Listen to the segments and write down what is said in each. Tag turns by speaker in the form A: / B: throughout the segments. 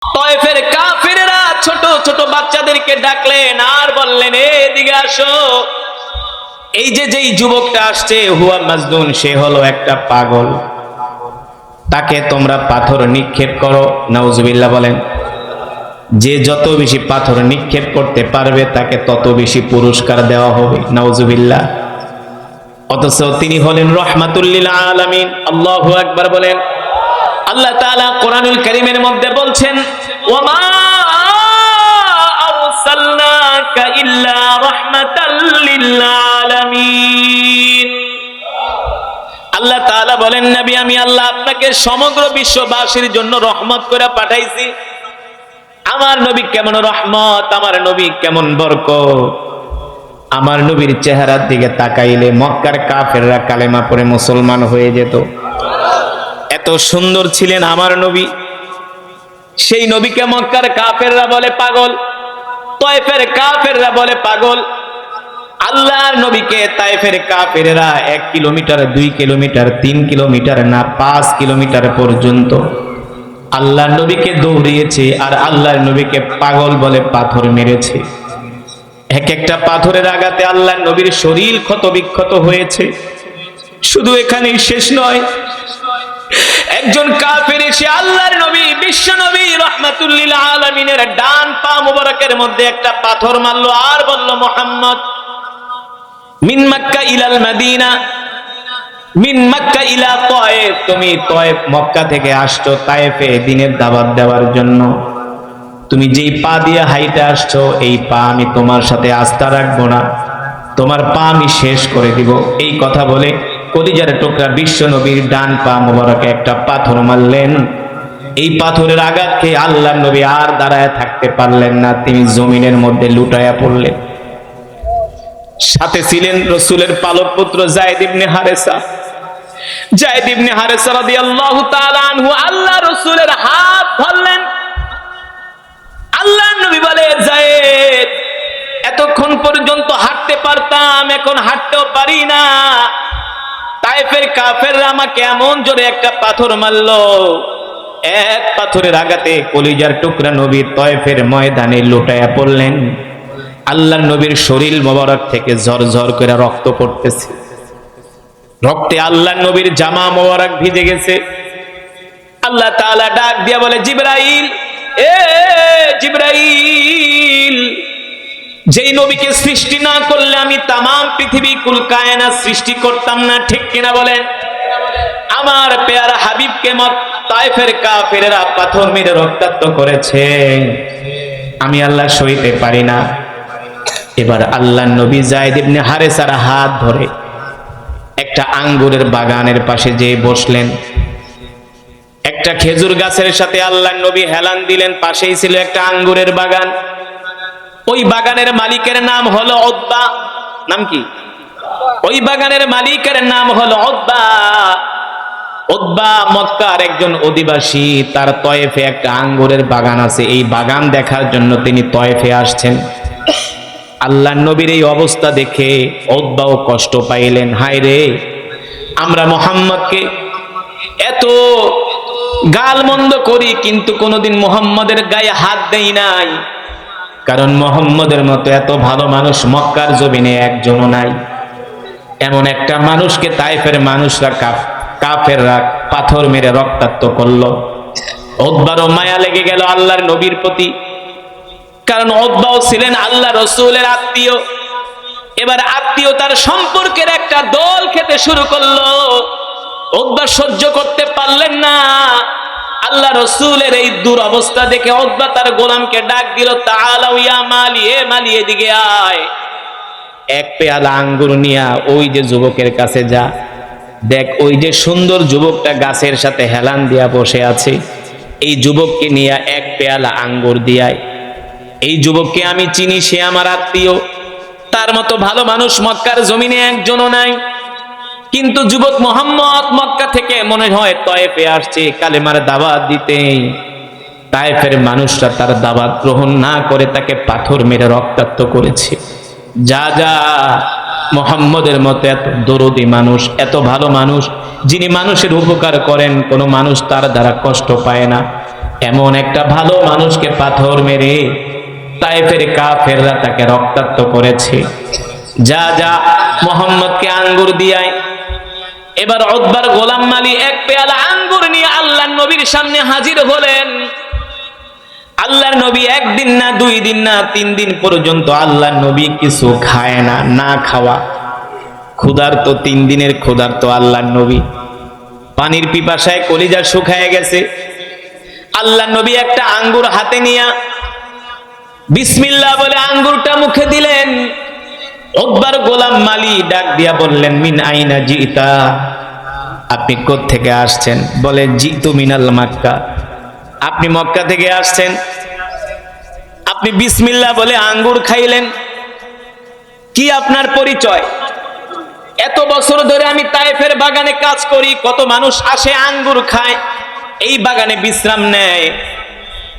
A: তায়েফের কাফিরেরা ছোট ছোট বাচ্চাদেরকে ডাকলেন আর বললেন, এদিকে আসো। এই যে যেই যুবকটা আসছে হুয়া মাজনুন, সে হলো একটা পাগল, তাকে তোমরা পাথর নিক্ষেপ করো। নাউজুবিল্লাহ বলেন। যে যত বেশি পাথর নিক্ষেপ করতে পারবে তাকে তত বেশি পুরস্কার দেওয়া হবে। নাউজুবিল্লাহ। অথচ তিনি হলেন রাহমাতুল লিল আলামিন। আল্লাহু আকবার বলেন। আল্লাহ তাআলা কোরআনুল কারীমের মধ্যে বলছেন, ওয়ামা আরসালনাকা ইল্লা রাহমাতাল লিল আলামিন। আল্লাহ তাআলা বলেন, নবী আমি আল্লাহ আপনাকে সমগ্র বিশ্ববাসীর জন্য রহমত করে পাঠাইছি। আমার নবী কেমন রহমত, আমার নবী কেমন বরকত। আমার নবীর চেহারার দিকে তাকাইলে মক্কার কাফেররা কালেমা পড়ে মুসলমান হয়ে যেত। এত সুন্দর ছিলেন আমার নবী। সেই নবীকে মক্কার কাফেররা বলে পাগল, তায়েফের কাফেররা বলে পাগল। আল্লাহর নবীকে তায়েফের কাফেররা 1 কিলোমিটার, 2 কিলোমিটার, 3 কিলোমিটার না 5 কিলোমিটার পর্যন্ত আল্লাহর নবীকে দৌড়িয়েছে, আর আল্লাহর নবীকে পাগল বলে পাথর মেরেছে। এক একটা পাথরের আঘাতে আল্লাহর নবীর শরীর ক্ষত বিক্ষত হয়েছে। শুধু এখানেই শেষ নয়, একজন কাফের এসে আল্লাহর নবী বিশ্ব নবী রাহমাতুল লিল আলামিনের ডান পা মুবারকের মধ্যে একটা পাথর মারলো আর বলল, মুহাম্মদ মিন মক্কা ইলাল মদিনা, মিন মক্কা ইলা তায়েফ, তুমি তায়েফ মক্কা থেকে আসছো তায়েফে দ্বীনের দাওয়াত দেওয়ার জন্য। তুমি যেই পা দিয়ে হাইটে আসছো, এই পা আমি তোমার সাথে আস্থা রাখবো না, তোমার পা আমি শেষ করে দিব। এই কথা বলে কলিজার টুকরা বিশ্ব নবীর ডান পা মোবারকে একটা পাথর মারলেন। এই পাথরের আঘাত খেয়ে আল্লাহর নবী আর দাঁড়ায় থাকতে পারলেন না, তিনি জমিনের মধ্যে লুটায়া পড়লেন। সাথে ছিলেন রাসূলের পালক পুত্র যায়েদ ইবনে হারেসা। যায়েদ ইবনে হারেসা রাদিয়াল্লাহু তাআলা আনহু আল্লাহ রাসূলের হাত ধরলেন। আল্লাহর নবী বলে, যায়েদ এতক্ষণ পর্যন্ত হাঁটতে পারতাম, এখন হাঁটতেও পারি না। তায়েফের কাফেররা আমাকে এমন জোরে একটা পাথর মারলো, এক পাথরের আঘাতে কলিজার টুকরা নবী তায়েফের ময়দানে লুটায়া পড়লেন। আল্লাহর নবীর শরীর মোবারক থেকে ঝরঝর করে রক্ত পড়তেছে। রক্তে আল্লাহর নবীর জামা মোবারক ভিজে গেছে। আল্লাহ তাআলা ডাক দিয়া বলে, জিবরাইল, এ জিবরাইল, যেই নবীকে সৃষ্টি না করলে আমি তামাম পৃথিবী কুল কায়নাত সৃষ্টি করতাম না, ঠিক কিনা বলেন? আমার পেয়ারা হাবিবকে তায়েফের কাফেররা পাথর মেরে রক্তাক্ত করেছে, আমি আল্লাহ সইতে পারি না। এবার আল্লাহর নবী যায়েদ ইবনে হারেসার হাত ধরে একটা আঙ্গুরের বাগানের পাশে যেয়ে বসলেন। একটা খেজুর গাছের সাথে আল্লাহর নবী হেলান দিলেন, পাশেই ছিল একটা আঙ্গুরের বাগান। ওই বাগানের মালিকের নাম হলো উতবা। নাম কি? ওই বাগানের মালিকের নাম হলো উতবা। উতবা মক্কার একজন অধিবাসী, তার তায়েফে একটা আঙ্গুরের বাগান আছে। এই বাগান দেখার জন্য তিনি তায়েফে আসছেন। আল্লাহর নবীর এই অবস্থা দেখে উতবাও কষ্ট পাইলেন। হায় রে, আমরা মুহাম্মদকে এত গালমন্দ করি কিন্তু কোনোদিন মুহাম্মদের গায়ে হাত দেই নাই, কারণ মুহাম্মদের মতো এত ভালো মানুষ মক্কার জমিনে একজনও নাই। এমন একটা মানুষকে তায়েফের মানুষরা কাফেররা পাথর মেরে রক্তাক্ত করলো। উতবারও মায়া লেগে গেল আল্লাহর নবীর প্রতি, কারণ উতবাও ছিলেন আল্লাহ রাসূলের আত্মীয়। এবার আত্মীয়তার সম্পর্কের একটা দল খেতে শুরু করলো। উতবা সহ্য করতে পারলেন না। আল্লাহ রাসূলের এই দুরবস্থা দেখে উতবা তার গোলামকে ডাক দিল, তাআলা ইয়া মালি, এ মালি এদিকে আয়, এক পেয়ালা আঙ্গুর নিয়া ওই যে যুবকের কাছে যা, দেখ ওই যে সুন্দর যুবকটা গাছের সাথে হেলান দিয়া বসে আছে, এই যুবককে নিয়ে এক পেয়ালা আঙ্গুর দিয়ায়। এই যুবককে আমি চিনি, সে আমার আত্মীয়, তার মতো ভালো মানুষ মক্কার জমিনে একজনও নাই। কিন্তু যুবক মুহাম্মদ মক্কা থেকে মনে হয় তায়েফে আসছে কালেমার দাওয়াত দিতে। তায়েফের মানুষরা তার দাওয়াত গ্রহণ না করে তাকে পাথর মেরে রক্তাক্ত করেছে। যা যা, মুহাম্মদের মতো এত দরদি মানুষ, এত ভালো মানুষ, যিনি মানুষের উপকার করেন, কোনো মানুষ তার দ্বারা কষ্ট পায় না, এমন একটা ভালো মানুষকে পাথর মেরে তায়েফের কাফেররা তাকে রক্তাক্ত করেছে। যা যা মুহাম্মদকে আঙ্গুর দিয়ায়। এবার উতবার গোলাম মালি এক পেয়ালা আঙ্গুর নিয়ে আল্লাহর নবীর সামনে হাজির হলেন। আল্লাহর নবী একদিন না, 2 দিন না, 3 দিন পর্যন্ত আল্লাহর নবী কিছু খায় না, না খাওয়া ক্ষুধার্ত, 3 দিনের ক্ষুধার্ত আল্লাহর নবী। পানির পিপাসায় কলিজা শুকায় গেছে। আল্লাহর নবী একটা আঙ্গুর হাতে নিয়ে বিসমিল্লাহ বলে আঙ্গুরটা মুখে দিলেন। উতবার গোলাম মালি ডাক দিয়া বললেন, মিন আইনা জিতা, আপনি কোথা থেকে আসছেন? বলে জিতু মিনাল মক্কা, আপনি মক্কা থেকে আসছেন। আপনি বিসমিল্লাহ বলে আঙ্গুর খাইলেন, কি আপনার পরিচয়? এত বছর ধরে আমি তায়েফের বাগানে কাজ করি, কত মানুষ আসে আঙ্গুর খায়, এই বাগানে বিশ্রাম নেয়,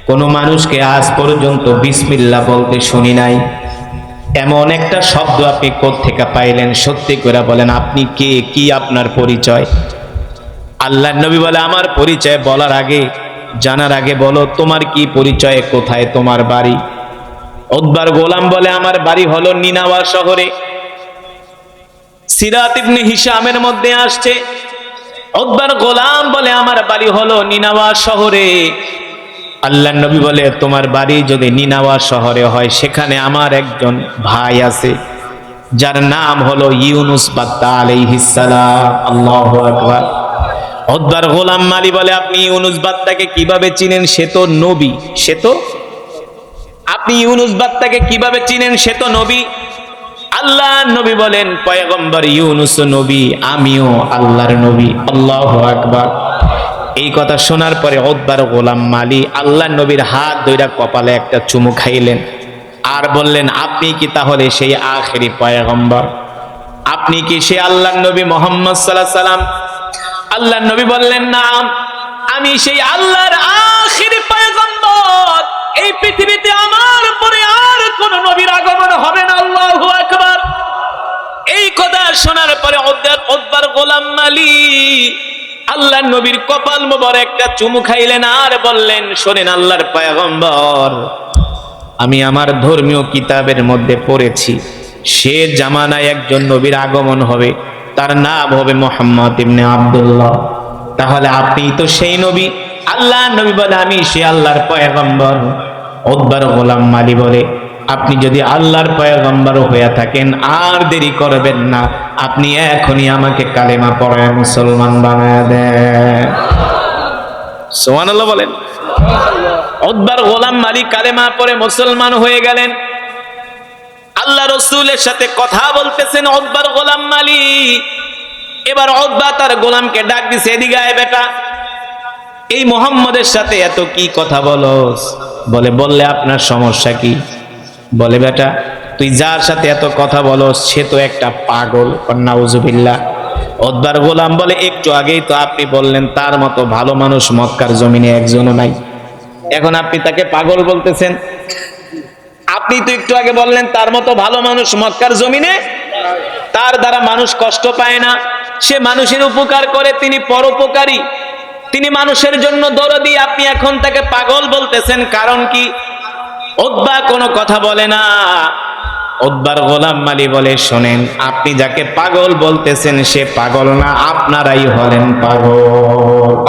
A: কোন মানুষকে আজ পর্যন্ত বিসমিল্লাহ বলতে শুনি নাই। এমন একটা শব্দ আপনি কোত্থেকে পাইলেন? সত্যি করে বলেন আপনি কে, কি আপনার পরিচয়? আল্লাহর নবী বলে, আমার পরিচয় বলার আগে, জানার আগে বলো তোমার কি পরিচয়, কোথায় তোমার বাড়ি? উতবার গোলাম বলে, আমার বাড়ি হলো নিনাওয়া শহরে। সিরাত ইবনে হিশামের মধ্যে আসছে, উতবার গোলাম বলে, আমার বাড়ি হলো নিনাওয়া শহরে। আল্লাহর নবী বলে, তোমার বাড়ি যদি নিনাওয়া শহরে হয়, সেখানে আমার একজন ভাই আছে যার নাম হলো ইউনুস বাত্তা আলাইহিস সালাম। আল্লাহু আকবার। উতবার গোলাম মালি বলে, আপনি ইউনুস বাত্তাকে কিভাবে চিনেন? সে তো নবী, সে তো, আপনি ইউনুস বাত্তাকে কিভাবে চিনেন? সে তো নবী। আল্লাহর নবী বলেন, পয়গম্বর ইউনুস নবী, আমিও আল্লাহর নবী। আল্লাহু আকবার। এই কথা শোনার পরে উতবার গোলাম মালি আল্লাহর নবীর হাত ধইরা কপালে একটা চুমু খাইলেন, আর বললেন, আপনি কি তাহলে সেই আখেরি পয়গম্বর? আপনি কি সেই আল্লাহর নবী মুহাম্মদ সাল্লাল্লাহু আলাইহি সাল্লাম? আল্লাহর নবী বললেন, না, আমি সেই আল্লাহর আখেরি পয়গম্বর। এই পৃথিবীতে আমার পরে আর কোন নবীর আগমন হবে না। আল্লাহু আকবার। এই কথা শোনার পরে উতবার গোলাম মালি আল্লাহর নবীর কপাল মোবারক একটা চুমু খাইলেন, আর বললেন, শোনেন আল্লাহর পয়গম্বর, আমি আমার ধর্মীয় কিতাবের মধ্যে পড়েছি সে জামানায় একজন নবীর আগমন হবে, তার নাম হবে মুহাম্মদ ইবনে আব্দুল্লাহ। তাহলে আপনি তো সেই নবী। আল্লাহর নবী বলে, আমি সে আল্লাহর পয়গম্বর। উতবার গোলাম মালি বলে, আপনি যদি আল্লাহর পয়গম্বর হয়ে থাকেন, আর দেরি করবেন না, আপনি এখনই আমাকে কালেমা পড়ায় মুসলমান বানায় দেন। সুবহানাল্লাহ বলেন। উতবার গোলাম মালি কালেমা পড়ে মুসলমান হয়ে গেলেন। আল্লাহ রাসূলের সাথে কথা বলতেছেন উতবার গোলাম মালি। এবার উতবা তার গোলামকে ডাক দিছে, এদিকে আয় বেটা, এই মুহাম্মদের সাথে এত কি কথা বলস? বললে আপনার সমস্যা কি? বলে, বেটা, তুই যার সাথে এত কথা বলস সে তো একটা পাগল। নাউজুবিল্লাহ। উতবার গোলাম বলে, একটু আগেই তো আপনি বললেন তার মতো ভালো মানুষ মক্কার জমিনে একজনও নাই, এখন আপনি তাকে পাগল বলতেছেন? আপনি তো একটু আগে বললেন তার মতো ভালো মানুষ মক্কার জমিনে, তার দ্বারা মানুষ কষ্ট পায় না, সে মানুষের উপকার করে, তিনি পরোপকারী, তিনি মানুষের জন্য দরদি, আপনি এখন তাকে পাগল বলতেছেন, কারণ কি? উতবা কোনো কথা বলে না। উতবার গোলাম মালি বলে, শোনেন, আপনি যাকে পাগল বলতেছেন সে পাগল না, আপনারাই হলেন পাগল।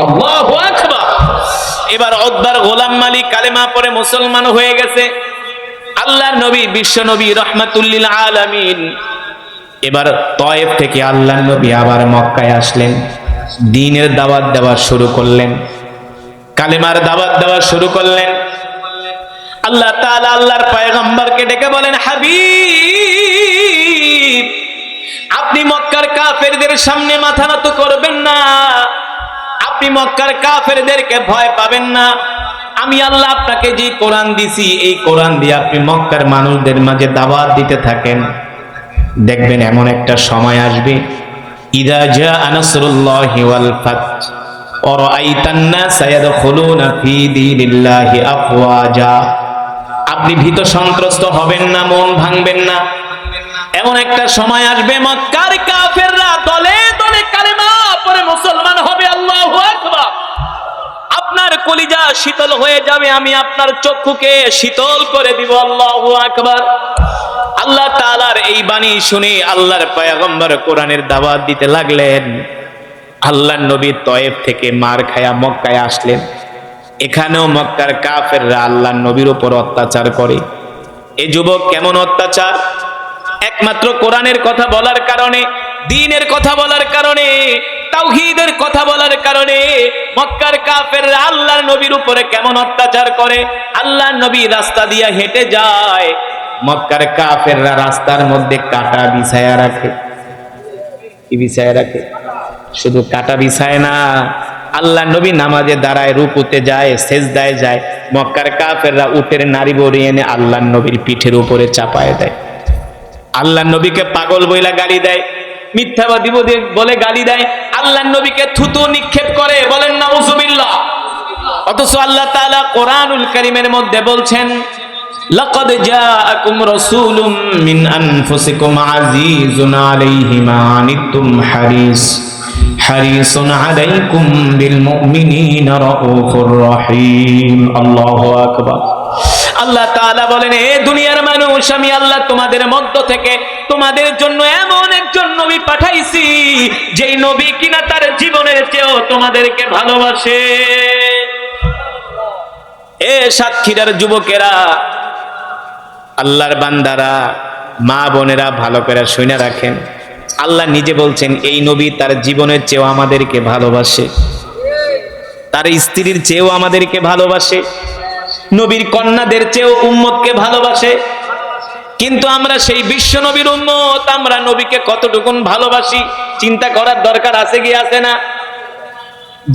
A: আল্লাহু আকবার। এবার উতবার গোলাম মালি কালেমা পড়ে মুসলমান হয়ে গেছে। আল্লাহর নবী, বিশ্ব নবী, রাহমাতুল লিল আলামিন। এবার তায়েফ থেকে আল্লাহর নবী আবার মক্কায় আসলেন, দ্বীনের দাওয়াত দেওয়া শুরু করলেন, কালেমার দাওয়াত দেওয়া শুরু করলেন। আল্লাহ তাআলা আল্লাহর পয়গম্বরকে ডেকে বলেন, হাবিব, আপনি মক্কার কাফেরদের সামনে মাথা নত করবেন না, আপনি মক্কার কাফেরদেরকে ভয় পাবেন না। আমি আল্লাহ আপনাকে যে কোরআন দিছি, এই কোরআন দিয়ে আপনি মক্কার মানুষদের মাঝে দাওয়াত দিতে থাকেন। দেখবেন এমন একটা সময় আসবে, ইযা জাআ নাসরুল্লাহি ওয়াল ফাত ওয়া রাআইতান নাসা ইয়াদখুলুনা ফী দীনিল্লাহি আফওয়াজা। আপনি ভীত সন্ত্রস্ত হবেন না, মন ভাঙবেন না। এমন একটা সময় আসবে মক্কার কাফেররা দলে দলে কালেমা পড়ে মুসলমান হবে। আল্লাহু আকবার। আপনার কলিজা শীতল হয়ে যাবে, আমি আপনার চক্ষুকে শীতল করে দিব। আল্লাহু আকবার। আল্লাহ তাআলার এই বাণী শুনে আল্লাহর পয়গম্বর কোরআনের দাওয়াত দিতে লাগলেন। আল্লাহর নবী তয়েফ থেকে মার খায়া মক্কায় আসলেন। এখানেও মক্কার কাফেররা আল্লাহর নবীর উপর অত্যাচার করে। এই যুবক কেমন অত্যাচার? একমাত্র কোরআনের কথা বলার কারণে, দ্বীনের কথা বলার কারণে, তাওহীদের কথা বলার কারণে মক্কার কাফেররা আল্লাহর নবীর উপরে কেমন অত্যাচার করে। আল্লাহর নবী রাস্তা দিয়ে হেঁটে যায়, মক্কার কাফেররা রাস্তার মধ্যে কাটা বিছায়া রাখে। কি বিছায়া রাখে? শুধু কাটা বিছায় না, আল্লাহর নবী নামাজে দাঁড়ায়, রুকুতে যায়, সেজদায় যায়, মক্কার কাফেররা উটের নাড়ি বড়িয়ে এনে আল্লাহর নবীর পিঠের উপরে চাপায় দেয়। আল্লাহর নবীকে পাগল বইলা গালি দেয়, মিথ্যাবাদী বলে গালি দেয়, আল্লাহর নবীকে থুতু নিক্ষেপ করে, বলেন নাউজুবিল্লাহ। অথচ আল্লাহ তাআলা কোরআনুল কারীমের মধ্যে বলছেন, লাকাদ জাআকুম রাসূলুম মিন আনফুসিকুম আজিজুন আলাইহি মা আনিতুম হারিসুন আলাইকুম বিল মুমিনিনা রাউফুর রহিম। আল্লাহু আকবার। আল্লাহ তাআলা বলেন, হে দুনিয়ার মানুষ, আমি আল্লাহ তোমাদের মধ্য থেকে তোমাদের জন্য এমন একজন নবী পাঠাইছি, যেই নবী কিনা তার জীবনের চেয়েও তোমাদেরকে ভালোবাসে। এ সাতক্ষীরার যুবকেরা, আল্লাহর বান্দারা, মা বোনেরা, ভালো করে শুনে রাখেন, আল্লাহ নিজে বলছেন এই নবী তার জীবনের চেয়েও আমাদেরকে ভালোবাসে, তার স্ত্রীর চেয়েও আমাদেরকে ভালোবাসে, নবীর কন্যাদের চেয়েও উম্মতকে ভালোবাসে। কিন্তু আমরা সেই বিশ্ব নবীর উম্মত, আমরা নবীকে কতটুকুন ভালোবাসি চিন্তা করার দরকার আছে কি আছে না?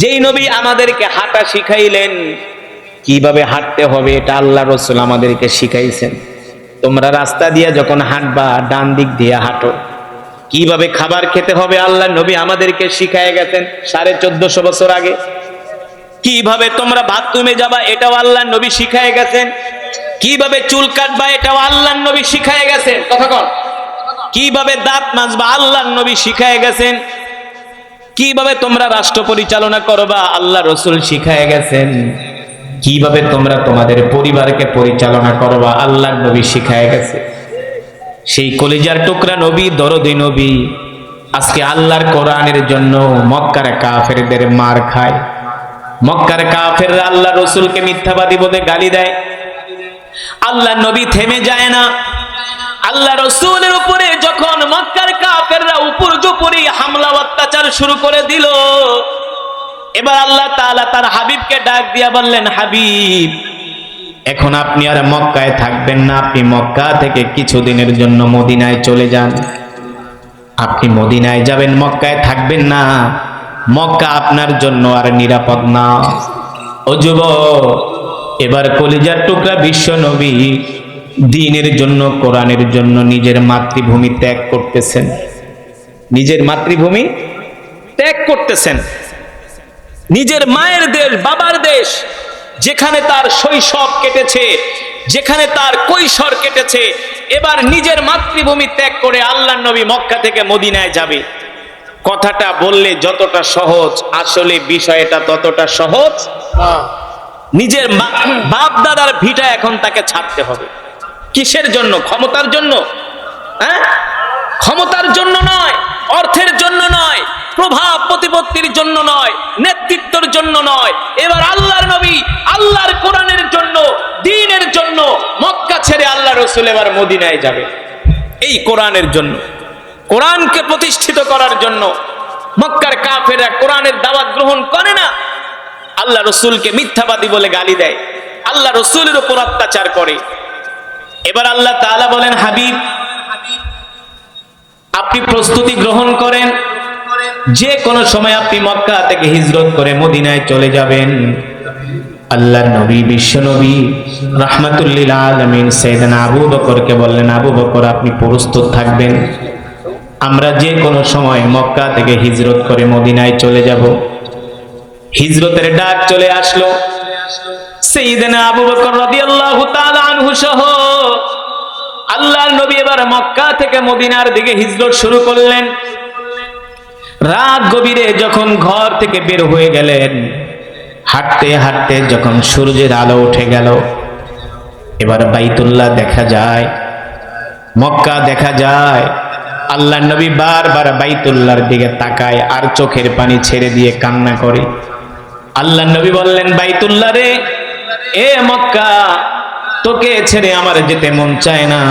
A: যেই নবী আমাদেরকে হাঁটা শিখাইলেন, কিভাবে হাঁটতে হবে এটা আল্লাহ রাসূল আমাদেরকে শিখাইছেন। তোমরা রাস্তা দিয়ে যখন হাঁটবা ডান দিক দিয়ে হাঁটো। কিভাবে খাবার খেতে হবে আল্লাহ নবী আমাদেরকে শিখায় গেছেন 1450 বছর আগে। কিভাবে তোমরা বাথরুমে যাবা এটাও আল্লাহ নবী শিখায় গেছেন। কিভাবে চুল কাটবা এটাও আল্লাহ নবী শিখায় গেছেন। কথা কন। কিভাবে দাঁত মাজবা আল্লাহ নবী শিখায় গেছেন। কিভাবে তোমরা রাষ্ট্র পরিচালনা করবা আল্লাহ রাসূল শিখায় গেছেন। কিভাবে তোমরা তোমাদের পরিবারকে পরিচালনা করবা আল্লাহ নবী শিখায় গেছে। সেই কলিজার টুকরা নবী, দরদি নবী আজকে আল্লাহর কোরআনের জন্য মক্কার কাফেরদের মার খায়। মক্কার কাফেররা আল্লাহ রাসূলকে মিথ্যাবাদী বলে গালি দেয়। আল্লাহ নবী থেমে যায় না। আল্লাহ রাসূলের উপরে যখন মক্কার কাফেররা উপর্যুপরি হামলা অত্যাচার শুরু করে দিল, এবার আল্লাহ তাআলা তার হাবিবকে ডাক দিয়া বললেন, হাবিব, এখন আপনি আর মক্কায় থাকবেন না, আপনি মক্কা থেকে কিছুদিনের জন্য মদিনায় চলে যান। আপনি মদিনায় যাবেন, মক্কায় থাকবেন না। মক্কা আপনার জন্য আর নিরাপদ না। ও যুবক, এবার কলিজার টুকরা বিশ্ব নবী দ্বীনের জন্য, কোরআনের জন্য নিজের মাতৃভূমি ত্যাগ করতেছেন। নিজের মাতৃভূমি ত্যাগ করতেছেন। নিজের মায়ের দেশ, বাবার দেশ, যেখানে তার শৈশব কেটেছে, যেখানে তার কৈশোর কেটেছে, এবার নিজের মাতৃভূমি ত্যাগ করে আল্লাহর নবী মক্কা থেকে মদিনায় যাবে। কথাটা বললে যতটা সহজ, আসলে বিষয়টা ততটা সহজ না। নিজের বাপ দাদার ভিটা এখন তাকে ছাড়তে হবে। কিসের জন্য? ক্ষমতার জন্য? হ্যাঁ, ক্ষমতার জন্য নয়, অর্থের জন্য নয়, প্রভাব প্রতিপত্তির জন্য নয়, নেতৃত্বের জন্য নয়। এবার আল্লাহর নবী আল্লাহর কোরআনের জন্য, দ্বীনের জন্য মক্কা ছেড়ে আল্লাহ রাসূল এবার মদিনায় যাবে। এই কোরআনের জন্য, কোরআনকে প্রতিষ্ঠিত করার জন্য। মক্কার কাফেররা কোরআনের দাওয়াত গ্রহণ করে না, আল্লাহ রাসূলকে মিথ্যাবাদী বলে গালি দেয়, আল্লাহ রাসূলের উপর অত্যাচার করে। এবার আল্লাহ তাআলা বলেন, হাবিব, আপনি প্রস্তুতি গ্রহণ করেন, যে কোনো সময় আপনি মক্কা থেকে হিজরত করে মদিনায় চলে যাবেন। আল্লাহর নবী, বিশ্ব নবী রাহমাতুল লিল আলামিন সাইয়েদনা আবু বকরকে বললেন, আবু বকর, আপনি প্রস্তুত থাকবেন, আমরা যে কোনো সময় মক্কা থেকে হিজরত করে মদিনায় চলে যাব। হিজরতের ডাক চলে আসলো। সাইয়েদনা আবু বকর রাদিয়াল্লাহু তাআলা আনহু সহ আল্লাহর নবী এবার মক্কা থেকে মদিনার দিকে হিজরত শুরু করলেন। রাত গভীরে যখন ঘর থেকে বের হয়ে গেলেন, হাঁটতে হাঁটতে যখন সূর্যের আলো উঠে গেল, এবার বাইতুল্লাহ দেখা যায়, মক্কা দেখা যায়। আল্লাহর নবী বারবার বাইতুল্লাহর দিকে তাকায় আর চোখের পানি ছেড়ে দিয়ে কান্না করে। আল্লাহর নবী বললেন, বাইতুল্লাহ রে, এ মক্কা, তোকে ছেড়ে আমার যেতে মন চায় না।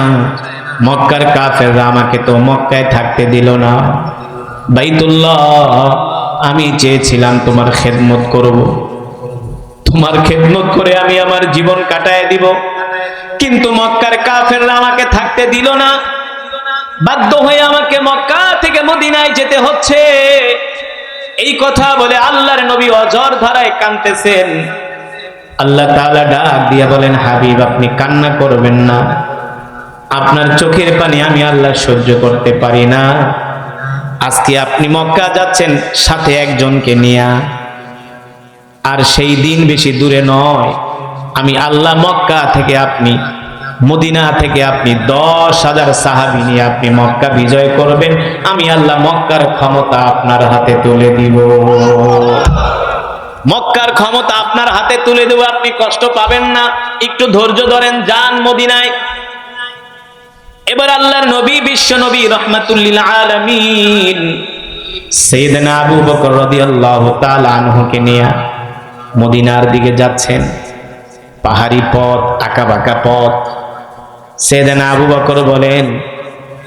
A: মক্কার কাফেররা আমাকে তো মক্কায় থাকতে দিল না। বাইতুল্লাহ, আমি চেয়েছিলাম তোমার খেদমত করব, তোমার খেদমত করে আমি আমার জীবন কাটায় দিব, কিন্তু মক্কার কাফেররা আমাকে থাকতে দিল না। বাধ্য হয়ে আমাকে মক্কা থেকে মদিনায় যেতে হচ্ছে। এই কথা বলে আল্লাহর নবী অঝর ধারায় কাঁদতেছেন। আল্লাহ তাআলা ডাক দিয়ে বলেন, হাবিব, আপনি কান্না করবেন না, আপনার চোখের পানি আমি আল্লাহ সহ্য করতে পারি না। আজকে আপনি মক্কা যাচ্ছেন সাথে একজনকে নিয়ে, আর সেই দিন বেশি দূরে নয়, আমি আল্লাহ মক্কা থেকে আপনি, মদিনা থেকে আপনি 10,000 সাহাবী নিয়ে আপনি মক্কা বিজয় করবেন। আমি আল্লাহ মক্কার ক্ষমতা আপনার হাতে তুলে দিব, মক্কার ক্ষমতা আপনার হাতে তুলে দেব, আপনি কষ্ট পাবেন না, একটু ধৈর্য ধরেন, যান মদিনায়। এবার আল্লাহর নবী, বিশ্ব নবী রাহমাতুল লিল আলামিন সাইয়েদনা আবু বকর রাদিয়াল্লাহু তাআলা আনহুকে নিয়ে মদিনার দিকে যাচ্ছেন। পাহাড়ি পথ, আঁকাবাঁকা পথ। সাইয়েদনা আবু বকর বলেন,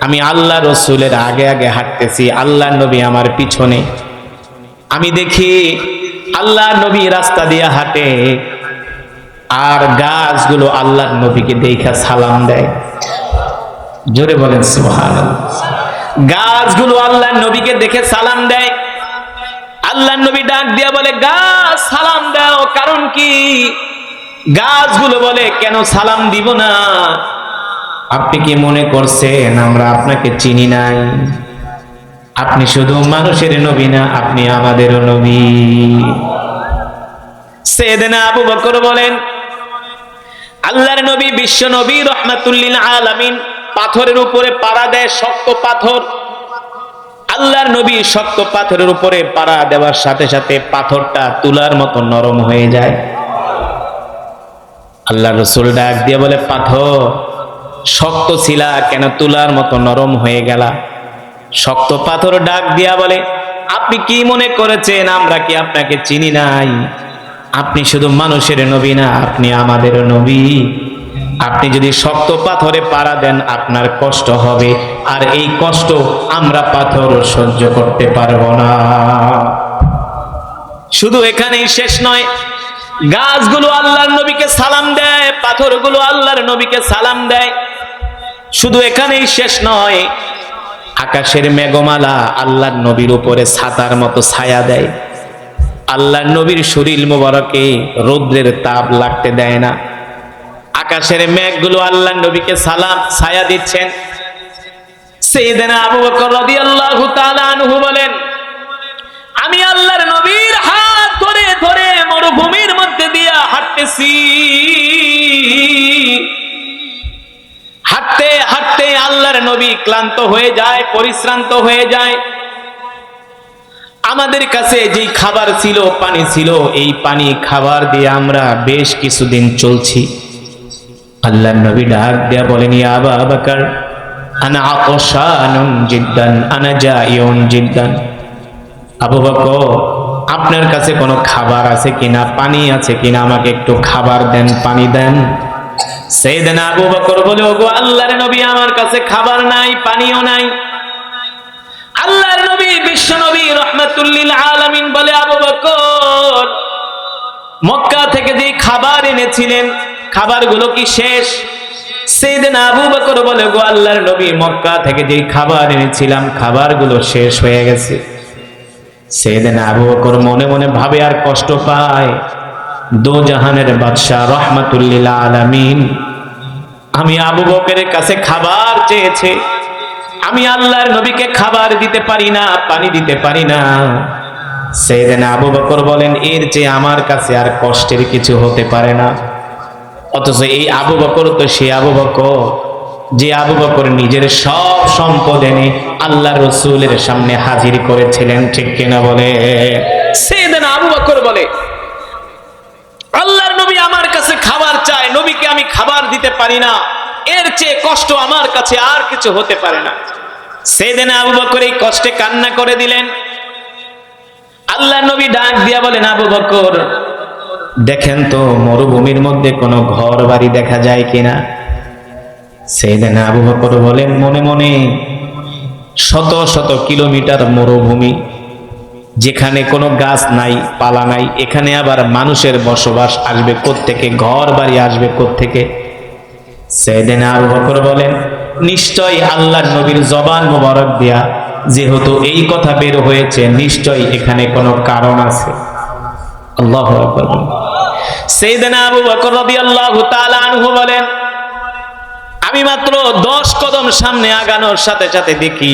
A: আমি আল্লাহ রসুলের আগে আগে হাঁটতেছি, আল্লাহর নবী আমার পিছনে। আমি দেখি আল্লাহর নবী রাস্তা দিয়ে হাঁটে, আর গাছগুলো আল্লাহর নবীকে দেখা সালাম দেয়। জোরে বলেন সুবহানাল্লাহ। গাছগুলো আল্লাহর নবীকে দেখে সালাম দেয়। আল্লাহর নবী ডাক দিয়া বলে, গাছ সালাম দাও, কারণ কি? গাছগুলো বলে, কেন সালাম দিব না? আপনি কি মনে করছেন আমরা আপনাকে চিনি নাই? আপনি শুধু মানুষের নবী না, আপনি আমাদেরও নবী। সাইয়েদনা আবু বকর বলেন, আল্লাহর নবী, বিশ্ব নবী রাহমাতুল লিল আলামিন পাথরের উপরে পাড়া দেয়, শক্ত পাথর। আল্লাহর নবী শক্ত পাথরের উপরে পাড়া দেওয়ার সাথে সাথে পাথরটা তুলার মতো নরম হয়ে যায়। আল্লাহ রসুল ডাক দিয়ে বলে, পাথর শক্ত ছিলা, কেন তুলার মতো নরম হয়ে গেলা? শক্ত পাথর ডাক দিয়া বলে, আপনি কি মনে করেছেন আমরা কি আপনাকে চিনি নাই? আপনি শুধু মানুষের নবী না, আপনি আমাদের নবী। আপনি যদি শক্ত পাথরে পাড়া দেন আপনার কষ্ট হবে, আর এই কষ্ট আমরা পাথর সহ্য করতে পারবো না। শুধু এখানেই শেষ নয়, গাছগুলো আল্লাহর নবীকে সালাম দেয়, পাথরগুলো আল্লাহর নবীকে সালাম দেয়। শুধু এখানেই শেষ নয়, আকাশের মেঘমালা আল্লাহর নবীর উপরে ছাতার মতো ছায়া দেয়। আল্লাহর নবীর শরীর মোবারকে রৌদ্রের তাপ লাগতে দেয় না। আকাশের মেঘগুলো আল্লাহর নবীকে সালাম ছায়া দিচ্ছেন। সাইয়েদনা আবু বকর রাদিয়াল্লাহু তাআলা আনহু বলেন, আমি আল্লাহর নবীর হাত ধরে ধরে মরুভূমির মধ্যে দিয়া হাঁটতেছি। হাঁটতে হাঁটতে আল্লাহর নবী ক্লান্ত হয়ে যায়, পরিশ্রান্ত হয়ে যায়। আমাদের কাছে যেই খাবার ছিল, পানি ছিল, এই পানি খাবার দিয়ে আমরা বেশ কিছুদিন চলছি। আল্লাহর নবী ডাক দিয়া বলেন, ইয়া আবা বকর, আনা আতশানুন জিদ্দান, আনা জাইউন জিদ্দান। আবু বকর, আপনার কাছে কোনো খাবার আছে কিনা, পানি আছে কিনা, আমাকে একটু খাবার দেন, পানি দেন। সাইয়েদনা আবু বকর বলে, ওগো আল্লাহর নবী, আমার কাছে খাবার নাই, পানিও নাই। আল্লাহর নবী, বিশ্ব নবী রাহমাতুল লিল আলামিন বলে, আবু বকর, মক্কা থেকে যে খাবার এনেছিলেন, খাবারগুলো কি শেষ? সাইয়েদনা আবু বকর বলে, গো আল্লাহর নবী, মক্কা থেকে যে খাবার এনেছিলাম, খাবারগুলো শেষ হয়ে গেছে। সাইয়েদনা আবু বকর মনে মনে ভাবে আর কষ্ট পায়, দো জাহানের বাদশা রাহমাতুল লিল আলামিন আমি আবু বকরের কাছে খাবার চেয়েছে, আমি আল্লাহর নবীকে খাবার দিতে পারি না, পানি দিতে পারি না। সাইয়েদনা আবু বকর বলেন, এর চেয়ে আমার কাছে আর কষ্টের কিছু হতে পারে না। অথচ এই আবু বকর তো সে আবু বকর যে আবু বকর নিজের সব সম্পদ এনে আল্লাহ রসুলের সামনে হাজির করেছিলেন, ঠিক কিনা বলে? সাইয়েদনা আবু বকর বলে, আল্লাহর নবী আমার কাছে খাবার চায়, নবীকে আমি খাবার দিতে পারি না, এর চেয়ে কষ্ট আমার কাছে আর কিছু হতে পারে না। সেদিন আবু বকর এই কষ্টে কান্না করে দিলেন। আল্লাহর নবী ডাক দিয়া বলেন, আবু বকর দেখেন তো মরুভূমির মধ্যে কোনো ঘর বাড়ি দেখা যায় কিনা। সেদিন আবু বকর বলেন মনে মনে, শত শত কিলোমিটার মরুভূমি, যেখানে কোনো গাছ নাই পালা নাই, এখানে আবার মানুষের বসবাস আসবে কোত্থেকে, ঘর বাড়ি আসবে কোত্থেকে। সেদিন আবু বকর বলেন নিশ্চয়ই আল্লাহর নবীর জবান মোবারক দিয়া যেহেতু এই কথা বের হয়েছে, নিশ্চয়ই এখানে কোনো কারণ আছে। আল্লাহু আকবার। সাইয়েদনা আবু বকর রাদিয়াল্লাহু তাআলা আনহু বলেন আমি মাত্র 10 কদম সামনে আগানোর সাথে সাথে দেখি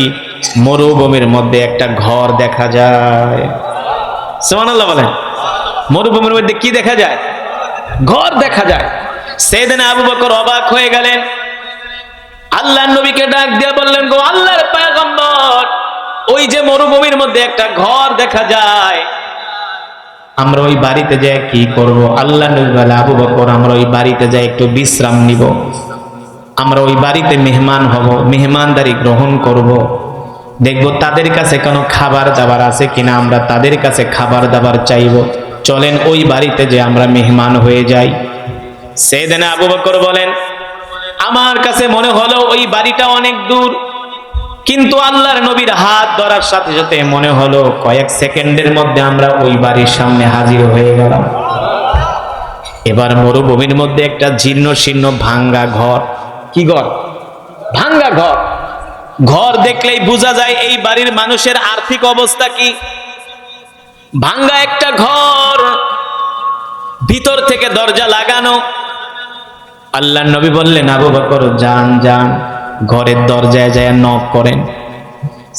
A: মরুভূমির মধ্যে একটা ঘর দেখা যায়। সুবহানাল্লাহ বলেন। মরুভূমির মধ্যে কি দেখা যায়? ঘর দেখা যায়। সাইয়েদনা আবু বকর অবাক হয়ে গেলেন। আল্লাহর নবীকে ডাক দিয়ে বললেন, গো আল্লাহর পয়গম্বর, ওই যে মরুভূমির মধ্যে একটা ঘর দেখা যায়, আমরা ওই বাড়িতে যাই কি করব? আল্লাহর নবী বলে, আবু বকর আমরা ওই বাড়িতে যাই একটু বিশ্রাম নিব, আমরা ওই বাড়িতে মেহমান হব, মেহমানদারি গ্রহণ করব, দেখব তাদের কাছে কোনো খাবার দাবার আছে কিনা, আমরা তাদের কাছে খাবার দাবার চাইব, চলেন ওই বাড়িতে যে আমরা মেহমান হয়ে যাই। সাইয়েদনা আবু বকর বলেন আমার কাছে মনে হলো ওই বাড়িটা অনেক দূর, কিন্তু আল্লাহর নবীর হাত ধরার সাথে সাথে মনে হলো কয়েক সেকেন্ডের মধ্যে আমরা ওই বাড়ির সামনে হাজির হয়ে গেলাম। এবার মরুভূমির মধ্যে একটা জীর্ণ শীর্ণ ভাঙ্গা ঘর। কি ঘর? ভাঙ্গা ঘর। ঘর দেখলেই বোঝা যায় এই বাড়ির মানুষের আর্থিক অবস্থা কি। ভাঙ্গা একটা ঘর, ভিতর থেকে দরজা লাগানো। আল্লাহর নবী বললেন, আবু বকর যান যান ঘরের দরজায় যায় নক করেন।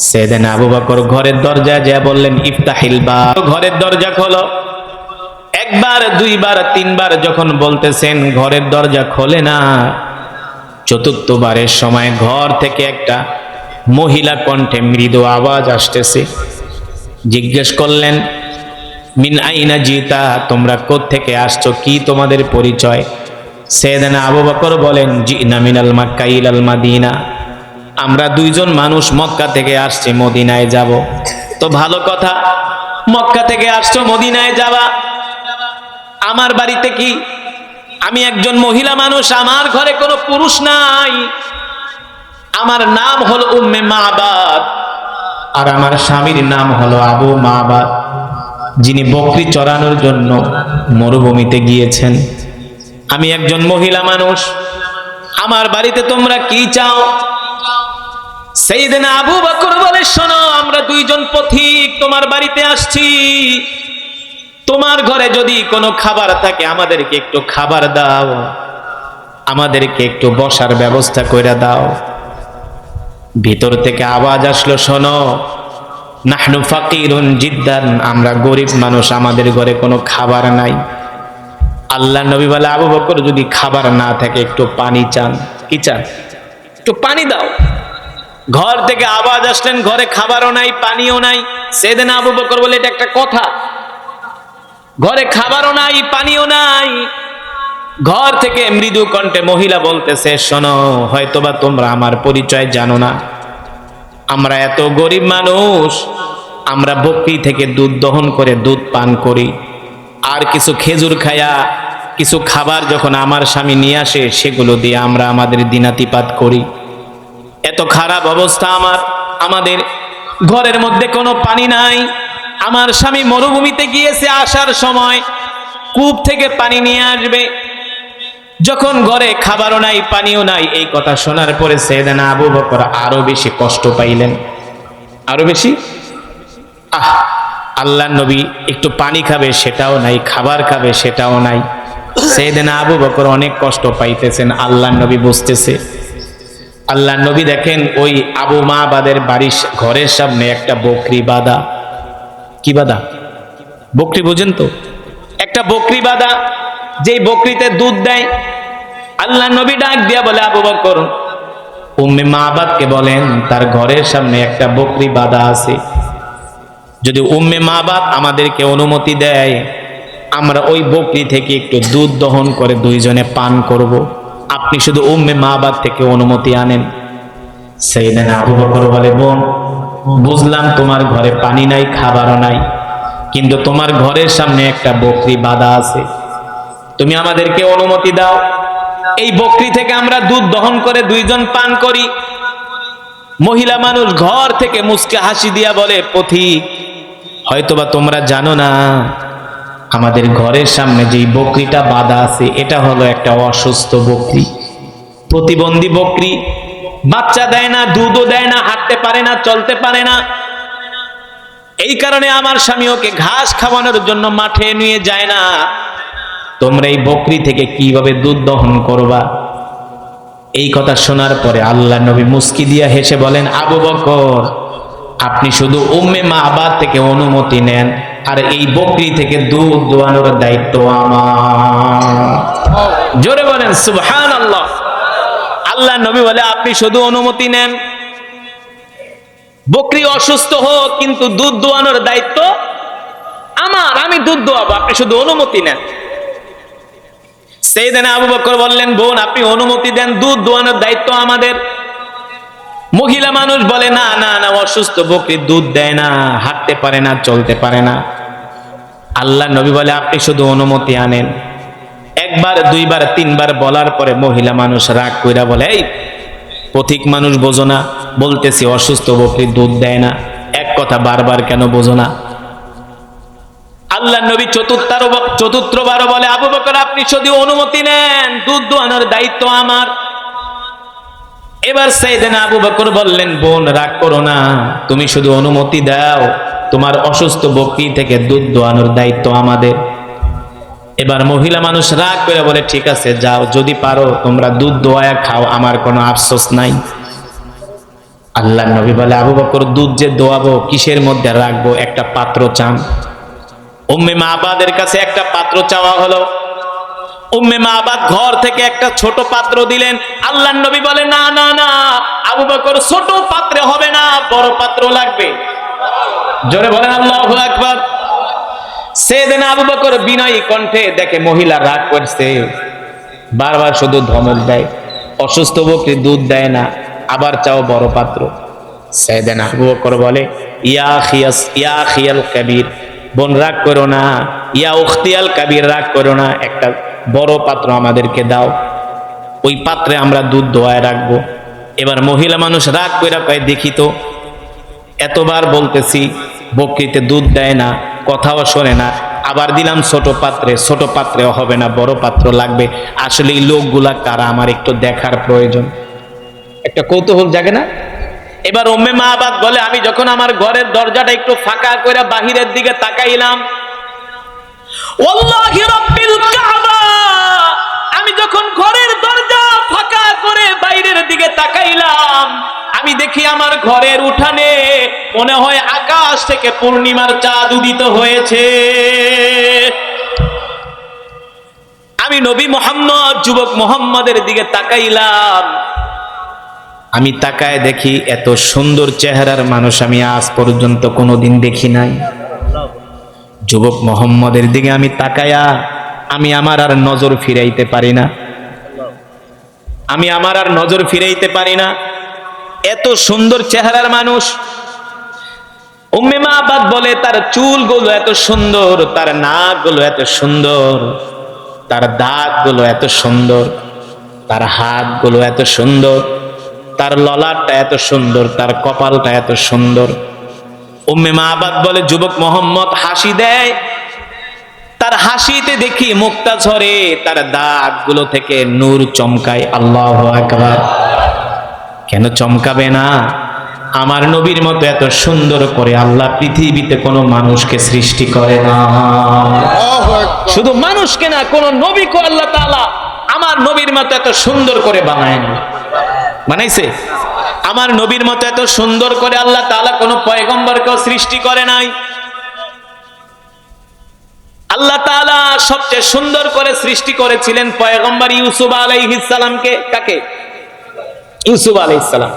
A: সেদিন আবু বকর ঘরের দরজায় যায় বললেন, ইফতাহিল বাব, ঘরের দরজা খোলো। একবার দুইবার তিনবার যখন বলতেছেন ঘরের দরজা খোলে না, চতুর্থবারের সময় ঘর থেকে একটা মহিলা কণ্ঠে মৃদু আওয়াজ আসতেছে। জিজ্ঞেস করলেন, মিন আইনা জিতা, তোমরা কোত্থেকে আসছো, কি তোমাদের পরিচয়? সাইয়েদনা আবু বকর বলেন, জিনা মিনাল মাক্কা ইলাল মাদিনা, আমরা দুইজন মানুষ মক্কা থেকে আসছি, মদিনায় যাব। তো ভালো কথা, মক্কা থেকে আসছো, মদিনায় যাবা, আমার বাড়িতে কি? আমি একজন মহিলা মানুষ, আমার ঘরে কোনো পুরুষ নাই, আমার নাম হলো উম্মে মাবাদ, আর আমার স্বামীর নাম হলো আবু মাবাদ, যিনি বকরি চড়ানোর জন্য মরুভূমিতে গিয়েছেন। আমি একজন মহিলা মানুষ, আমার বাড়িতে তোমরা কি চাও? সাইয়েদনা আবু বকর বলে, শোনো, আমরা দুইজন পথিক তোমার বাড়িতে আসছি, তোমার ঘরে যদি কোনো খাবার থাকে আমাদেরকে একটু খাবার দাও, আমাদেরকে একটু বসার ব্যবস্থা করে দাও। ভিতর থেকে আওয়াজ আসলো, শোনো, নাহনু ফাকিরুন জিদ্দান, আমরা গরিব মানুষ, আমাদের ঘরে কোনো খাবার নাই। আল্লাহ নবী বলে, আবু বকর যদি খাবার না থাকে একটু পানি চান। কি চান? একটু পানি দাও। ঘর থেকে আওয়াজ আসলেন, ঘরে খাবারও নাই পানিও নাই। সেদিন আবু বকর বলে, এটা একটা কথা? ঘরে খাবারও নাই পানিও নাই। ঘর থেকে মৃদু কণ্ঠে মহিলা বলতেছে, শোনো, হয়তোবা তোমরা আমার পরিচয় জানো না, আমরা এত গরিব মানুষ, আমরা বকরি থেকে দুধ দহন করে দুধ পান করি, আর কিছু খেজুর খায়া কিছু খাবার যখন আমার স্বামী নিয়ে আসে সেগুলো দিয়ে আমরা আমাদের দিনাতিপাত করি। এত খারাপ অবস্থা আমাদের ঘরের মধ্যে কোনো পানি নাই। আমার স্বামী মরুভূমিতে গিয়েছে, আসার সময় কূপ থেকে পানি নিয়ে আসবে, যখন ঘরে খাবারও নাই পানিও নাই। এই কথা শোনার পরে সাইয়েদনা আবু বকর আরো বেশি কষ্ট পাইলেন, আরো বেশি। আল্লাহর নবী একটু পানি খাবে সেটাও নাই, খাবার খাবে সেটাও নাই। সাইয়েদনা আবু বকর অনেক কষ্ট পাইতেছেন, আল্লাহর নবী বুঝতেছে। আল্লাহর নবী দেখেন ওই আবু মাবাদের বাড়ির ঘরের সামনে একটা বকরি বাঁধা। কি বাঁধা? বকরি বোঝেন তো? একটা বকরি বাঁধা, যেই বকরিতে দুধ দেয়। আল্লাহর নবী ডাক দিয়া বলে, আবু বকর, উম্মে মাবাদকে বলেন তার ঘরের সামনে একটা বকরি বাঁধা আছে, যদি উম্মে মাবাদ আমাদেরকে অনুমতি দেয় আমরা ওই বকরি থেকে একটু দুধ দহন করে দুইজনে পান করব। আপনি শুধু উম্মে মাবাদ থেকে অনুমতি আনেন। সাইয়েদনা আবু বকর বলে, বোন বুঝলাম তোমার ঘরে পানি নাই, খাবারও নাই, কিন্তু তোমার ঘরের সামনে একটা বকরি বাঁধা আছে, তুমি আমাদেরকে অনুমতি দাও, এই বকরি থেকে আমরা দুধ দহন করে দুইজন পান করি। মহিলা মানুষ ঘর থেকে মুচকে হাসি দিয়া বলে, পথিক হয়তোবা তোমরা জানো না, আমাদের ঘরের সামনে যেই বকরিটা বাঁধা আছে এটা হলো একটা অসুস্থ বকরি, প্রতিবন্ধী বকরি, বাচ্চা দেয় না, দুধও দেয় না, হাঁটতে পারে না, চলতে পারে না। এই কারণে আমার স্বামী ওকে ঘাস খাওয়ানোর জন্য মাঠে নিয়ে যায় না। তোমরা এই বকরি থেকে কিভাবে দুধ দহন করবা? এই কথা শোনার পরে আল্লাহ নবী মুস্কি দিয়া হেসে বলেন, আবু বকর আপনি শুধু উম্মে মাবাদ থেকে অনুমতি নেন, আর এই বকরি থেকে দুধ দোয়ানোর দায়িত্ব আমার। জোরে বলেন সুবহানাল্লাহ। আল্লাহ নবী বলে, আপনি শুধু অনুমতি নেন, বকরি অসুস্থ হোক কিন্তু দুধ দোয়ানোর দায়িত্ব আমার, আমি দুধ দোয়াবো, আপনি শুধু অনুমতি নেন। সাইয়েদনা আবু বকর বললেন, বোন আপনি অনুমতি দেন, দুধ দোয়ানোর দায়িত্ব আমাদের। মহিলা মানুষ বলে, না না না, অসুস্থ বকরি দুধ দেয় না, হাঁটতে পারে না, চলতে পারে না। আল্লাহ নবী বলে, আপনি শুধু অনুমতি আনেন। একবার দুইবার তিনবার বলার পরে মহিলা মানুষ রাগ কইরা বলে, এই পথিক মানুষ বোঝো না, বলতেছি অসুস্থ বকরি দুধ দেয় না, এক কথা বারবার কেন বোঝো না? আল্লাহ নবী চতুর্থবার বলে, আবু বকর আপনি শুধু অনুমতি নেন, দুধ দোয়ানোর দায়িত্ব আমার। এবার সাইয়েদনা আবু বকর বললেন, বোন রাগ করো না, তুমি শুধু অনুমতি দাও, তোমার অসুস্থ বকরি থেকে দুধ দোয়ানোর দায়িত্ব আমাদের। এবার মহিলা মানুষ রাগ করে বলে, ঠিক আছে যাও, যদি পারো তোমরা দুধ দোয়ায়া খাও, আমার কোনো আফসোস নাই। আল্লাহ নবী বলে, আবু বকর দুধ যে দোয়াবো কিসের মধ্যে রাখবো, একটা পাত্র চান। উম্মে মাবাদের কাছে একটা পাত্র চাওয়া হলো। উম্মে মাবাদ ঘর থেকে একটা ছোট পাত্র দিলেন। আল্লাহ নবী বলে, না না না আবু বকর, ছোট পাত্রে হবে না, বড় পাত্র লাগবে। জোরে বলেন আল্লাহু আকবার। সাইয়েদনা আবু বকর বিনয়ী কণ্ঠে দেখে মহিলা রাগ করছে, বারবার শুধু ধমক দেয়, অসুস্থ বকরি দুধ দেয় না, আবার চাও বড় পাত্র। সাইয়েদনা আবু বকর বলে, ইয়া খিয়াল কবির, বোন রাগ করো না, ইয়া উখতিয়াল কবির রাগ করো না, একটা বড় পাত্র আমাদেরকে দাও, ওই পাত্রে আমরা দুধ দোয়ায় রাখবো। এবার মহিলা মানুষ রাগ করে কয়, দেখি তো, এতবার বলতেছি বকরিতে দুধ দেয় না, কথাও শোনে না, আবার দিলাম ছোট পাত্রে, ছোট পাত্রেও হবে না, বড় পাত্র লাগবে। আসলে এই লোকগুলা কারা, আমার একটু দেখার প্রয়োজন, একটা কৌতূহল জাগে না? এবার উম্মে মাবাদ বলে, আমি যখন আমার ঘরের দরজাটা একটু ফাঁকা করে বাহিরের দিকে তাকাইলাম, ওয়াল্লাহি রাব্বিল কাবা, আমি যখন ঘরের দরজা ফাঁকা করে বাইরের দিকে তাকাইলাম, আমি দেখি আমার ঘরের উঠানে মনে হয় আকাশ থেকে পূর্ণিমার চাঁদ উদিত হয়েছে। আমি নবী মুহাম্মদ, যুবক মুহাম্মদের দিকে তাকাইলাম, আমি তাকায় দেখি এত সুন্দর চেহারার মানুষ আমি আজ পর্যন্ত কোনোদিন দেখি নাই। যুবক মুহাম্মদের দিকে আমি তাকায়া আমি আমার আর নজর ফিরাইতে পারি না, আমি আমার আর নজর ফিরাইতে পারি না, এত সুন্দর চেহারার মানুষ। উম্মে মাবাদ বলে, তার চুলগুলো এত সুন্দর, তার নাকগুলো এত সুন্দর, তার দাঁতগুলো এত সুন্দর, তার হাতগুলো এত সুন্দর, তার ললাটটা এত সুন্দর, তার কপালটা এত সুন্দর। উম্মে মাবাদ বলে, যুবক মোহাম্মদ হাসি দেয়, তার হাসিতে দেখি মুক্তা ঝরে, তার দাঁতগুলো থেকে নূর চমকায়। আল্লাহু আকবার। কেন চমকাবে না? আমার নবীর মতো এত সুন্দর করে আল্লাহ পৃথিবীতে কোনো মানুষকে সৃষ্টি করে না। শুধু মানুষকে না, কোন নবীকে আল্লাহ তাআলা আমার নবীর মতো এত সুন্দর করে বানায় না, বানাইছে? আমার নবীর মতো এত সুন্দর করে আল্লাহ তাআলা কোন পয়গম্বরকেও সৃষ্টি করে নাই। আল্লাহ তাআলা সবচেয়ে সুন্দর করে সৃষ্টি করেছিলেন পয়গম্বর ইউসুফ আলাইহিস সালামকে। কাকে? ইউসুফ আলাইহিস সালাম।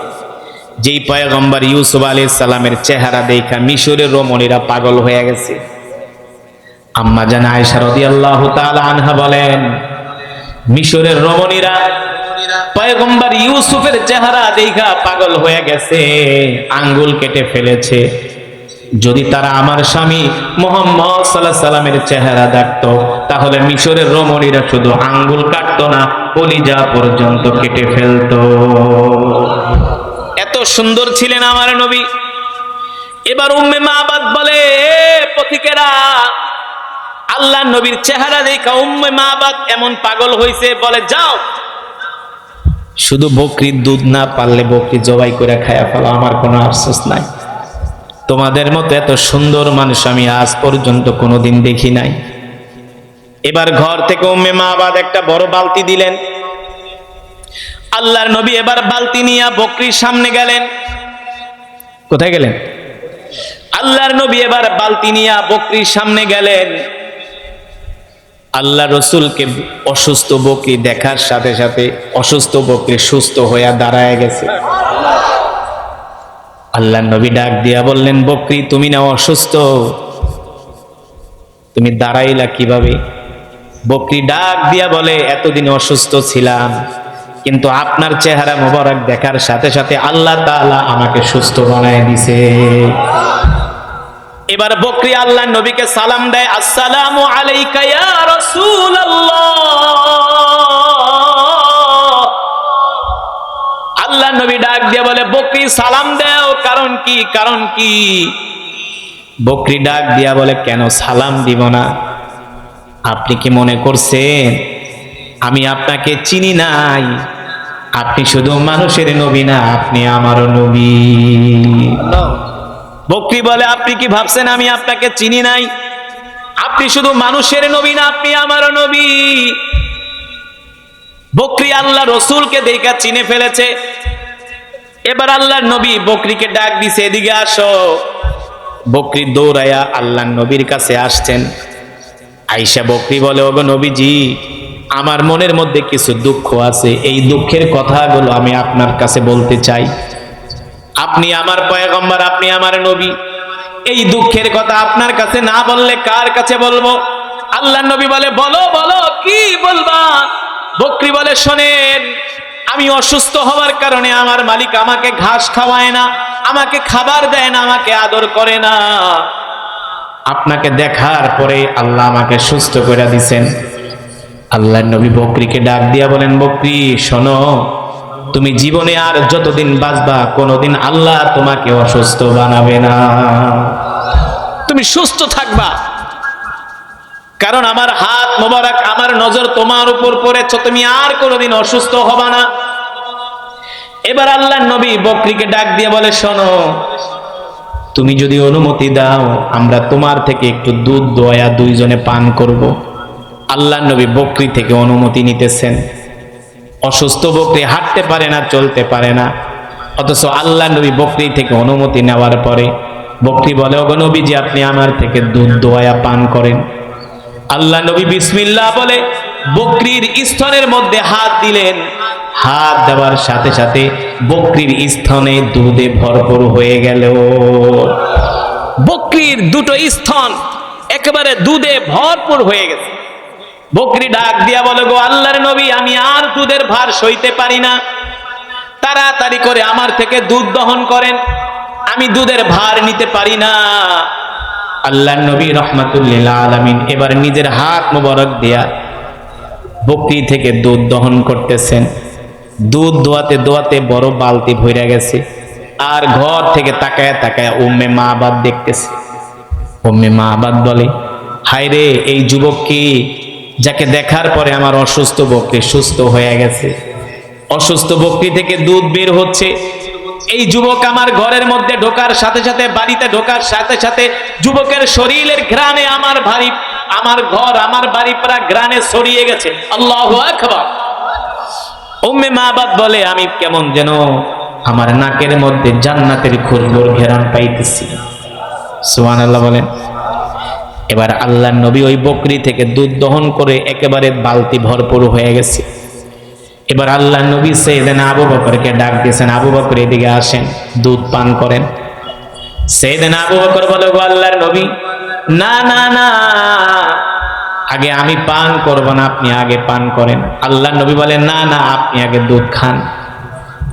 A: যেই পয়গম্বর ইউসুফ আলাইহিস সালামের চেহারা দেখা মিশরের রমণীরা পাগল হয়ে গেছে। আম্মা জান আয়েশা রাদিয়াল্লাহু তাআলা আনহা বলেন, মিশরের রমণীরা পয়গম্বর ইউসুফের চেহারা দেখা পাগল হয়ে গেছে, আঙ্গুল কেটে ফেলেছে। যদি তারা আমার স্বামী মুহাম্মদ সাল্লাল্লাহু আলাইহি সাল্লামের চেহারা দেখতো, তাহলে মিশরের রমণীরা শুধু আঙ্গুল কাটতো না, কলিজা পর্যন্ত কেটে ফেলতো। এত সুন্দর ছিলেন আমার নবী। এবার উম্মে মাবাদ বলে, পথিকেরা আল্লাহ নবীর চেহারা দেখা উম্মে মাবাদ এমন পাগল হইছে, বলে যাও শুধু বকরির দুধ না পারলে বকরি জবাই করে খায়া ফেলো, আমার কোনো আফসোস নাই। তোমাদের মতো এত সুন্দর মানুষ আমি আজ পর্যন্ত কোনোদিন দেখি নাই। এবার ঘর থেকে উম্মে মাবাদ একটা বড় বালতি দিলেন। আল্লাহর নবী এবার বালতি নিয়ে বকরির সামনে গেলেন। কোথায় গেলেন? আল্লাহর নবী এবার বালতি নিয়ে বকরির সামনে গেলেন। আল্লাহ রসুলকে অসুস্থ বকরি দেখার সাথে সাথে অসুস্থ বকরি সুস্থ হয়ে দাঁড়ায় গেছে। আল্লাহ নবী ডাক দিয়া বললেন, বকরি তুমি না অসুস্থ, তুমি দাঁড়াইলা কিভাবে? বকরি ডাক দিয়া বলে, এতদিন অসুস্থ ছিলাম, কিন্তু আপনার চেহারা মোবারক দেখার সাথে সাথে আল্লাহ তাআলা আমাকে সুস্থ বানায় দিছে। এবার বকরি আল্লাহ নবীকে সালাম দেয়, আসসালামু আলাইকা ইয়া রাসূলুল্লাহ। আল্লাহ নবী ডাক দিয়ে বলে, বকরি সালাম দাও, কারণ কি? কারণ কি? বকরি ডাক দিয়া বলে, কেন সালাম দিব না? আপনি কি মনে করছেন আমি আপনাকে চিনি নাই? আপনি শুধু মানুষের নবী না, আপনি আমারও নবী। বকরি বলে, আপনি কি ভাবছেন আমি আপনাকে চিনি নাই? আপনি শুধু মানুষের নবী না, আপনি আমারও নবী। বকরি আল্লাহ রসুলকে দেখা চিনে ফেলেছে। এবার আল্লাহর নবী বকরিকে ডাক দিছে, এদিকে আসো। বকরি দৌড়াইয়া আল্লাহর নবীর কাছে আসছেন। আয়েশা বকরি বলে, ওগো নবীজি, আমার মনের মধ্যে কিছু দুঃখ আছে, এই দুঃখের কথাগুলো আমি আপনার কাছে বলতে চাই। আপনি আমার পয়গম্বর, আপনি আমার নবী, এই দুঃখের কথা আপনার কাছে না বললে কার কাছে বলবো? আল্লাহর নবী বলে, বলো বলো, কি বলবা? বকরি বলে, শোনেন, আমি অসুস্থ হওয়ার কারণে আমার মালিক আমাকে ঘাস খাওয়ায় না, আমাকে খাবার দেয় না, আমাকে আদর করে না। আপনাকে দেখার পরে আল্লাহ আমাকে সুস্থ করে দিছেন। আল্লাহর নবী বকরিকে ডাক দিয়া বলেন, বকরি শোনো, তুমি জীবনে আর যতদিন বাঁচবা কোনোদিন আল্লাহ তোমাকে অসুস্থ বানাবে না, তুমি সুস্থ থাকবা। কারণ আমার হাত মোবারক, আমার নজর তোমার উপর পড়েছে, তুমি আর কোনোদিন অসুস্থ হবা না। এবার আল্লাহর নবী বকরিকে ডাক দিয়ে বলে, শোনো, তুমি যদি অনুমতি দাও আমরা তোমার থেকে একটু দুধ দোয়া দুইজনে পান করব। আল্লাহর নবী বকরি থেকে অনুমতি নিতেছেন। অসুস্থ বকরি হাঁটতে পারে না, চলতে পারে না, অথচ আল্লাহর নবী বকরি থেকে অনুমতি নেওয়ার পরে বকরি বলে, ওগো নবীজি, আপনি আমার থেকে দুধ দোয়া পান করেন। আল্লাহ নবী বিসমিল্লাহ বলে বকরির স্তনের মধ্যে হাত দিলেন। হাত দেওয়ার সাথে সাথে বকরির স্তনে দুধে ভরপুর হয়ে গেল। বকরির দুটো স্তন একেবারে দুধে ভরপুর হয়ে গেছে। বকরি ডাক দিয়া বলে, গো আল্লাহর নবী, আমি আর দুধের ভার সইতে পারি না, তাড়াতাড়ি করে আমার থেকে দুধ দহন করেন, আমি দুধের ভার নিতে পারি না। আল্লাহর নবী রাহমাতুল্লিল আলামিন এবার নিজের হাত মোবারক দিয়া বকরি থেকে দুধ দহন করতেছেন। দুধ দোয়াতে দোয়াতে বড় বালতি ভরে গেছে। আর ঘর থেকে তাকায় তাকায় উম্মে মাবাদ দেখতেছে। উম্মে মাবাদ বলে, হায় রে, এই যুবক কি, যাকে দেখার পরে আমার অসুস্থ বকরি সুস্থ হয়ে গেছে। অসুস্থ বকরি থেকে দুধ বের হচ্ছে। এই যুবক আমার ঘরের মধ্যে ঢোকার সাথে সাথে, বাড়িতে ঢোকার সাথে সাথে যুবকের শরীরের ঘ্রাণে আমার ঘর, আমার বাড়ি প্রায় ঘ্রাণে ছড়িয়ে গেছে। আল্লাহু আকবার। উম্মে মাবাদ বলে, আমি কেমন যেন আমার নাকের মধ্যে জান্নাতের খুশবুর ঘ্রাণ পাইতেছি। সুবহানাল্লাহ বলেন। এবার আল্লাহর নবী ওই বকরি থেকে দুধ দহন করে একেবারে বালতি ভরপুর হয়ে গেছে। এবার আল্লাহর নবী সাইয়েদনা আবু বকরকে ডাক দিয়েছেন, আবু বকর এদিকে আসেন, দুধ পান করেন। সাইয়েদনা আবু বকর বলে, গো আল্লাহর নবী, না না না, আগে আমি পান করব না, আপনি আগে পান করেন। আল্লাহর নবী বলেন না না, আপনি আগে দুধ খান।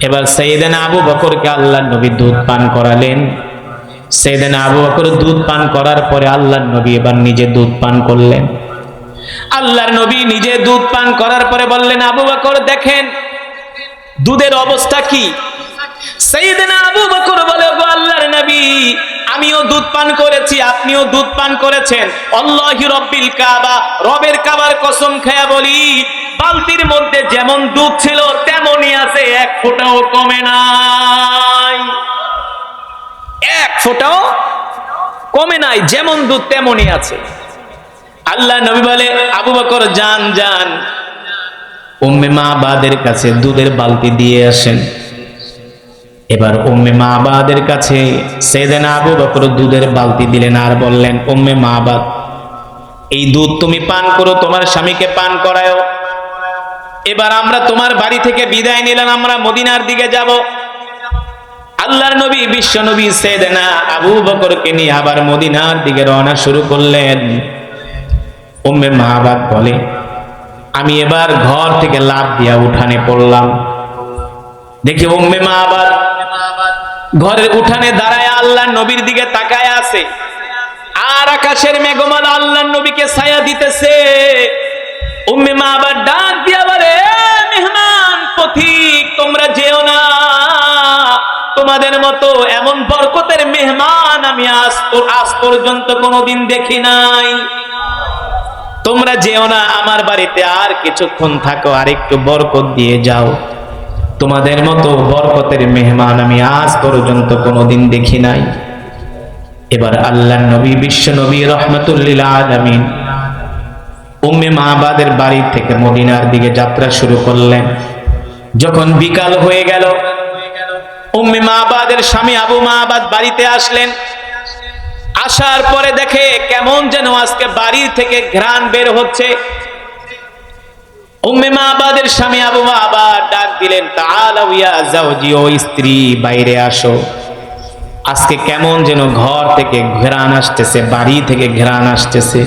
A: এবার সাইয়েদনা আবু বকরকে আল্লাহর নবী দুধ পান করালেন। সাইয়েদনা আবু বকর দুধ পান করার পরে আল্লাহর নবী এবার নিজে দুধ পান করলেন। আল্লাহর নবী নিজে দুধ পান করার পরে বললেন, আবু বকর দেখেন দুধের অবস্থা কি। সাইয়েদনা আবু বকর বলে, গো আল্লাহর নবী, আমিও দুধ পান করেছি, আপনিও দুধ পান করেছেন। আল্লাহি রব্বিল কাবা, রবের কাবার কসম খেয়ে বলি, বালতির মধ্যে যেমন দুধ ছিল তেমনই আছে, এক ফোঁটাও কমে নাই, এক ফোঁটাও কমে নাই, যেমন দুধ তেমনই আছে। আল্লাহ নবী বলে, আবু বকর যান যান, উম্মে মাবাদের কাছে দুধের বালতি দিয়ে আসেন। এবার উম্মে মাবাদের কাছে সাইয়েদনা আবু বকর দুধের বালতি দিলেন আর বললেন, উম্মে মাবাদ, এই দুধ তুমি পান করো, তোমার স্বামীকে পান করায়ও। এবার আমরা তোমার বাড়ি থেকে বিদায় নিলাম, আমরা মদিনার দিকে যাব। আল্লাহর নবী বিশ্ব নবী সাইয়েদনা আবু বকরকে নিয়ে আবার মদিনার দিকে রওনা শুরু করলেন। উম্মে মাবাদ বলে, আমি এবার ঘর থেকে লাফ দিয়া উঠানে পড়লাম। দেখি উম্মে মাবাদ ঘরের উঠানে দাঁড়ায় আল্লাহর নবীর দিকে তাকায় আছে, আর আকাশের মেঘমালা আল্লাহর নবীকে ছায়া দিতেছে। উম্মে মাবাদ ডাক দিয়া বলে, মেহমান পথিক, তোমরা যেও না, তোমাদের মতো এমন বরকতের মেহমান আমি আজ পর্যন্ত কোনোদিন দেখি নাই। তোমরা যেও না, আমার বাড়িতে আর কিছুক্ষণ থাকো, আর একটু বরকত দিয়ে যাও। তোমাদের মতো বরকতের মেহমান আমি আজ পর্যন্ত কোনোদিন দেখি নাই। এবার আল্লাহর নবী বিশ্ব নবী রাহমাতুল লিল আলামিন উম্মে মাবাদের বাড়ি থেকে মদিনার দিকে যাত্রা শুরু করলেন। যখন বিকাল হয়ে গেল, উম্মে মাবাদের স্বামী আবু মাবাদ বাড়িতে আসলেন। আসার পরে দেখে কেমন যেন আজকে বাড়ি থেকে ঘ্রাণ বের হচ্ছে। উম্মে মাবাদের স্বামী আবু মাবাদ ডাক দিলেন, তাআলাউ ইয়া যাওজি, ও স্ত্রী বাইরে আসো, আজকে কেমন যেন ঘর থেকে ঘ্রাণ আসতেছে, বাড়ি থেকে ঘ্রাণ আসতেছে।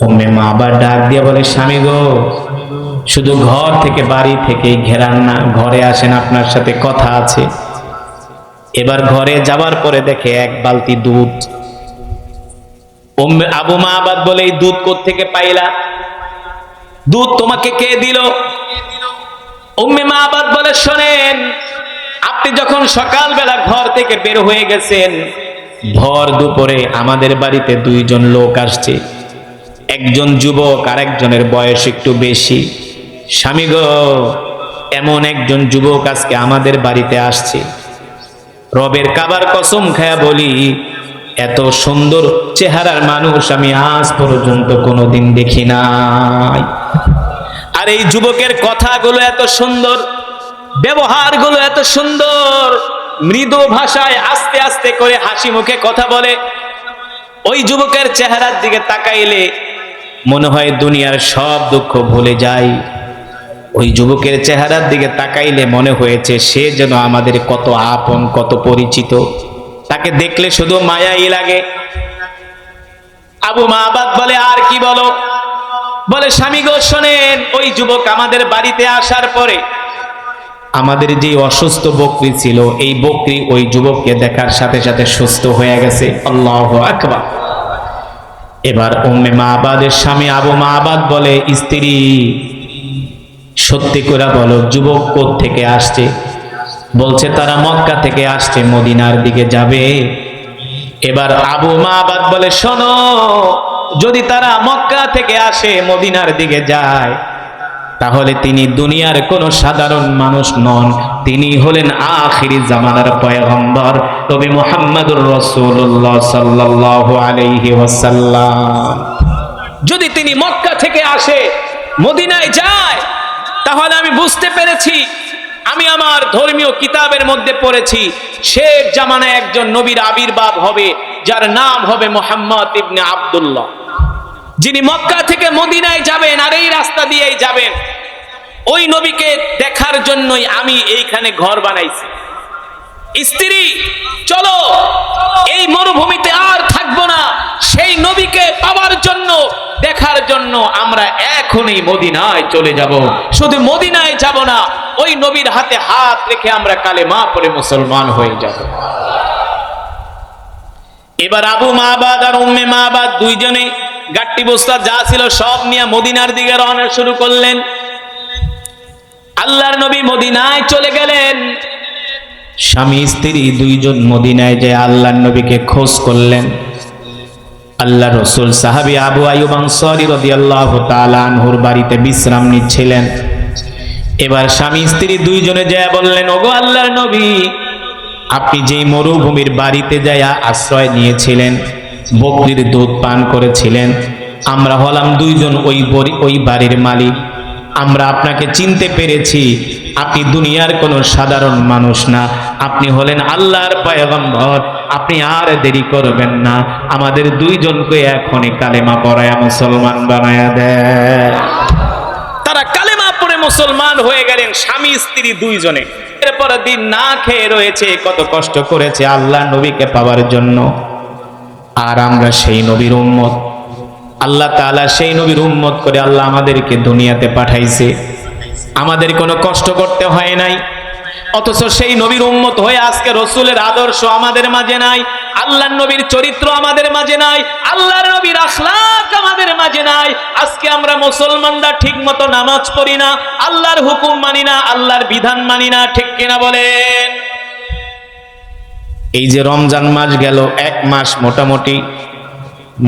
A: উম্মে মাবাদ ডাক দিয়ে বলে, স্বামী গো, শুধু ঘর থেকে বাড়ি থেকেই ঘ্রাণ না, ঘরে আসেন, আপনার সাথে কথা আছে। এবার ঘরে যাবার পরে দেখে এক বালতি দুধ। আবু মাবাদ বলে, এই দুধ কোত্থেকে পাইলা? দুধ তোমাকে কে দিল? উম্মে মাবাদ বলে, শোনেন, আপনি যখন সকালবেলা ঘর থেকে বের হয়ে গেছেন, ভর দুপুরে আমাদের বাড়িতে দুইজন লোক আসছে, একজন যুবক আর একজনের বয়স একটু বেশি। স্বামী গো, এমন একজন যুবক আজকে আমাদের বাড়িতে আসছে, রবের কাবার কসম খায়া বলি, এত সুন্দর চেহারার মানুষ আমি আজ পর্যন্ত কোনোদিন দেখি নাই। আর এই যুবকের কথাগুলো এত সুন্দর, ব্যবহারগুলো এত সুন্দর, মৃদু ভাষায় আস্তে আস্তে করে হাসি মুখে কথা বলে। ওই যুবকের চেহারার দিকে তাকাইলে মনে হয় দুনিয়ার সব দুঃখ ভুলে যায়। ওই যুবকের চেহারার দিকে তাকাইলে মনে হয়েছে সে যেন আমাদের কত আপন, কত পরিচিত, তাকে দেখলে শুধু মায়াই লাগে। আবু মাবাদ বলে, আর কি বলো? বলে, স্বামী গো শোনেন, ওই যুবক আমাদের বাড়িতে আসার পরে আমাদের যে অসুস্থ বকরি ছিল, এই বকরি ওই যুবককে দেখার সাথে সাথে সুস্থ হয়ে গেছে। আল্লাহু আকবার। এবার উম্মে মাবাদের স্বামী আবু মাবাদ বলে, স্ত্রী সত্যি করে বলো, যুবক কোত্থেকে আসছে? বলছে তারা মক্কা থেকে আসছে, মদিনার দিকে যাবে। এবার আবু মাবাদ বলে, শোনো, যদি তারা মক্কা থেকে আসে, মদিনার দিকে যায়, তাহলে তিনি দুনিয়ার কোন সাধারণ মানুষ নন, তিনি হলেন আখিরি জামানার পয়গম্বর নবী মুহাম্মদুর রাসূলুল্লাহ সাল্লাল্লাহু আলাইহি ওয়াসাল্লাম। যদি তিনি মক্কা থেকে আসে, মদিনায় যায়, তাহলে আমি বুঝতে পেরেছি, আমি আমার ধর্মীয় কিতাবের মধ্যে পড়েছি, শেষ জামানায় একজন নবীর আবির্ভাব হবে, যার নাম হবে মুহাম্মদ ইবনে আব্দুল্লাহ, যিনি মক্কা থেকে মদিনায় যাবেন আর এই রাস্তা দিয়েই যাবেন। ওই নবীকে দেখার জন্যই আমি এইখানে ঘর বানাইছি, স্ত্রী চলো এই মরুভূমিতে আর থাকবো না, সেই নবীকে পাওয়ার জন্য দেখার জন্য আমরা এখনই মদিনায় চলে যাব। শুধু মদিনায় যাব না, ওই নবীর হাতে হাত রেখে আমরা কালেমা পড়ে মুসলমান হয়ে যাব। এবার আবু মাবাদ আর উম্মে মাবাদ দুইজনে গাট্টি বস্তা যা ছিল সব নিয়ে মদিনার দিকে রওনা শুরু করলেন। আল্লাহর নবী মদিনায় চলে গেলেন। স্বামী স্ত্রী দুইজন মদিনায় যে আল্লাহর নবীকে খোঁজ করলেন। আল্লাহ রসুল সাহাবী আবু আইয়ুব আনসারী রাদিয়াল্লাহু তাআলা আনহুর বাড়িতে বিশ্রাম নিচ্ছিলেন। এবার স্বামী স্ত্রী দুইজনে যায় বললেন, ওগো আল্লাহর নবী, আপনি যেই মরুভূমির বাড়িতে যায়া আশ্রয় নিয়েছিলেন, বকরির দুধ পান করেছিলেন, আমরা হলাম দুইজন ওই বাড়ির মালিক। আমরা আপনাকে চিনতে পেরেছি, আপনি দুনিয়ার কোনো সাধারণ মানুষ না, আপনি হলেন আল্লাহর পয়গম্বর। আপনি আর দেরি করবেন না, আমাদের দুইজনকে এখনই কালেমা পড়ায়া মুসলমান বানায়া দেয়। তারা কালেমা পড়ে মুসলমান হয়ে গেলেন স্বামী স্ত্রী দুইজনে। এরপর দিন না খেয়ে রয়েছে, কত কষ্ট করেছে আল্লাহ নবীকে পাওয়ার জন্য। আর আমরা সেই নবীর উম্মত, আল্লাহ তাআলা সেই নবীর উম্মত করে আল্লাহ আমাদেরকে দুনিয়াতে পাঠাইছে। আমাদের কোনো কষ্ট করতে হয় নাই, অথচ সেই নবীর উম্মত হয়ে আজকে রসুলের আদর্শ আমাদের মাঝে নাই, আল্লাহর নবীর চরিত্র আমাদের মাঝে নাই, আল্লাহর নবীর আখলাক আমাদের মাঝে নাই। আজকে আমরা মুসলমানরা ঠিক মতো নামাজ পড়ি না, আল্লাহর হুকুম মানি না, আল্লাহর বিধান মানি না, ঠিক কিনা বলেন? এই যে রমজান মাস গেল, এক মাস মোটামুটি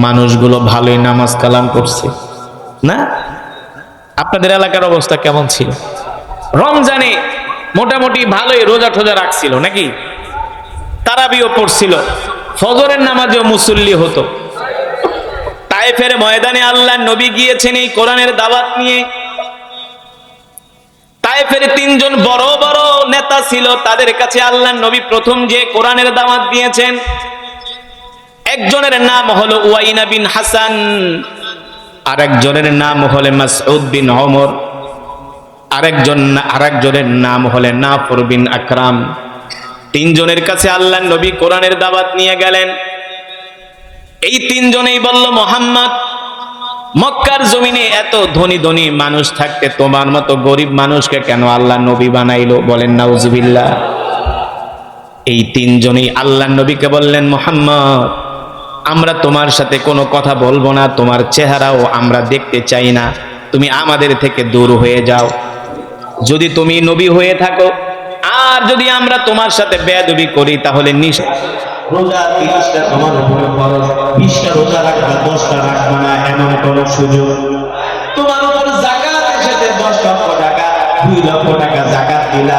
A: মানুষগুলো ভালোই নামাজ কালাম করছে না? আপনাদের এলাকার অবস্থা কেমন ছিল? রমজানে মোটামুটি ভালোই রোজা টোজা রাখছিল নাকি? তারাবিও পড়ছিল, ফজরের নামাজেও মুসল্লি হতো। তায়েফের ময়দানে আল্লাহর নবী গিয়েছেন এই কোরআনের দাওয়াত নিয়ে। তায়েফের তিনজন বড় বড় নেতা ছিল, তাদের কাছে আল্লাহর নবী প্রথম যে কোরআনের দাওয়াত দিয়েছেন। একজনের নাম হলো উয়াইনা বিন হাসান, আরেকজনের নাম হলো মাসউদ বিন ওমর, আরেকজনের নাম হলো নাফর বিন আকরাম। তিনজনের কাছে আল্লাহর নবী কোরআনের দাওয়াত নিয়ে গেলেন। এই তিনজনেই বলল, মুহাম্মদ, মক্কার জমিনে এত ধনী ধনী মানুষ থাকতে তোমার মতো গরিব মানুষকে কেন আল্লাহ নবী বানাইলো? বলেন নাউজুবিল্লাহ। এই তিনজনেই আল্লাহর নবীকে বললেন, মুহাম্মদ, আমরা তোমার সাথে কোনো কথা বলবো না, তোমার চেহারাও আমরা দেখতে চাই না, তুমি আমাদের থেকে দূর হয়ে যাও। যদি তুমি নবী হয়ে থাকো আর যদি আমরা তোমার সাথে বেয়াদবি করি, তাহলে রোজা 30টা তোমার উপরে ফরজ, 20টা রোজা রাখবা, 10টা রাখবা না, এমন কোন সুযোগ। তোমার উপর যাকাত এসেছে 10 লক্ষ টাকা, 2 লক্ষ টাকা